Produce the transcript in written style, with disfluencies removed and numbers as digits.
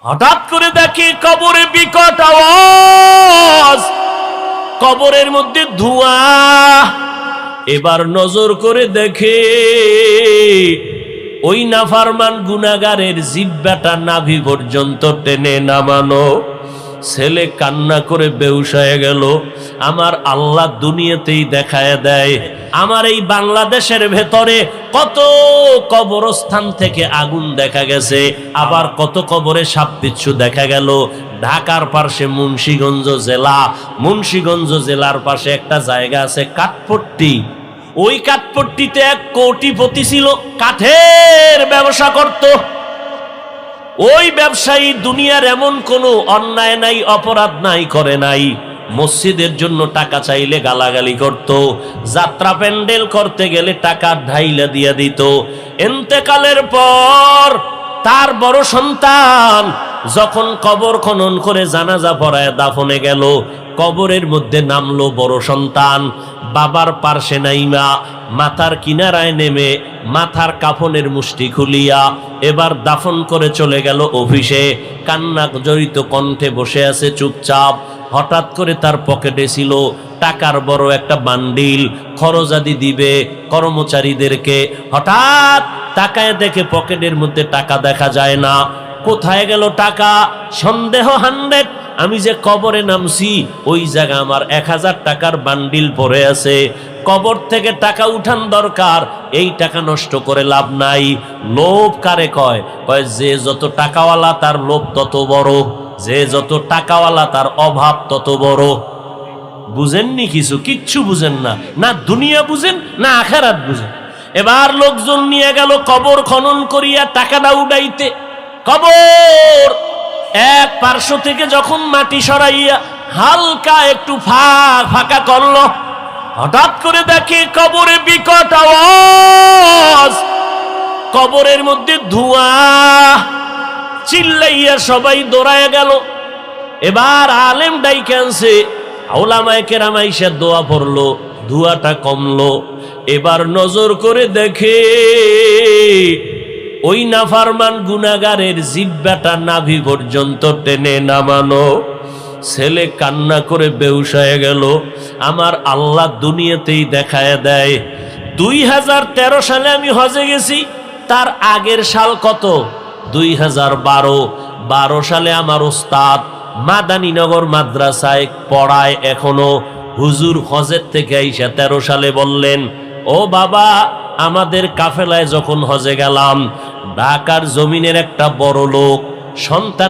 হঠাৎ করে দেখি কবরে বিকট আওয়াজ, কবরের মধ্যে ধোঁয়া। এবার নজর করে দেখে ওই নাফরমান গুনাহগারের জিহ্বাটা নাভি পর্যন্ত টেনে নামানো। ছেলে কান্না করে বেহুশ হয়ে গেল। আমার আল্লাহ দুনিয়াতেই দেখায় দেয়, আমার এই বাংলাদেশের ভেতরে কত কবরস্থান থেকে আগুন দেখা গেছে, আবার কত কবরে সাপ বিচ্ছু দেখা গেল। ঢাকার পাশে মুন্সিগঞ্জ জেলা, মুন্সিগঞ্জ জেলার পাশে একটা জায়গা আছে কাঠপট্টি। ওই কাঠপট্টিতে এক কোটিপতি ছিল, কাঠের ব্যবসা করত। ওই ব্যবসায়ী দুনিয়ার এমন কোনো অন্যায় নাই, অপরাধ নাই, করে নাই। মসজিদের জন্য টাকা চাইলে গালাগালি করত, যাত্রা প্যান্ডেল করতে গেলে টাকা ঢাইলা দিয়া দিত। ইন্তেকালের পর তার বড় সন্তান যখন কবর খনন করে জানাজা পড়ায় দাফনে গেল, কবরের মধ্যে নামলো বড় সন্তান, বাবার পার্শ্বে নাইমা মাথার কিনারায় নেমে মাথার কাফনের মুষ্টি খুলিয়া এবার দাফন করে চলে গেল অফিসে। কান্না জড়িত কণ্ঠে বসে আছে চুপচাপ। হঠাৎ করে তার পকেটে ছিল টাকার বড় একটা বান্ডিল, খরচাদি দিবে কর্মচারীদেরকে। হঠাৎ তাকায় দেখে পকেটের মধ্যে টাকা দেখা যায় না। কোথায় গেল টাকা? সন্দেহ 100। আমি যে কবরে নামছি ওই জায়গা আমার 1000 টাকার বান্ডিল পড়ে আছে। কবর থেকে টাকা উঠান দরকার, এই টাকা নষ্ট করে লাভ নাই। লোভ কারে কয়? কয় যে যত টাকাওয়ালা তার লোভ তত বড়, যে যত টাকাওয়ালা তার অভাব তত বড়। বুঝেননি? কিচ্ছু বুঝেন না, না দুনিয়া বুঝেন না আখিরাত বুঝেন। এবার লোকজন নিয়ে গেল কবর খনন করিয়া টাকাটা উড়াইতে। কবর এক পার্শ্ব থেকে যখন মাটি সরাইয়া হালকা একটু ফাঁকা করলো, হঠাৎ করে দেখে কবরে বিকট আওয়াজ, কবরের মধ্যে ধোঁয়া। চিল্লাইয়া সবাই দৌড়ায় গেল। এবার আলেম ডাইকে আনছে, উলামায়ে কেরাম আইসা দোয়া পড়লো, ধোঁয়াটা কমলো। এবার নজর করে দেখে ওই নাফরমান গুনাহগারের জিহ্বাটা নাভি পর্যন্ত টেনে নামানো। ছেলে কান্না করে বেহুশ হয়ে গেল। আমার আল্লাহ দুনিয়াতেই দেখায় দেয়। 2013 সালে আমি হজে গেছি, তার আগের সাল কত? 2012 সালে আমার ওস্তাদ মাদানীনগর মাদ্রাসায় পড়ায় এখনো। হুজুর হজের থেকে আইসা 13 সালে বললেন, ও বাবা, আমাদের কাফেলায় যখন হজে গেলাম, ঢাকার জমিনের একটা বড় লোক সন্তান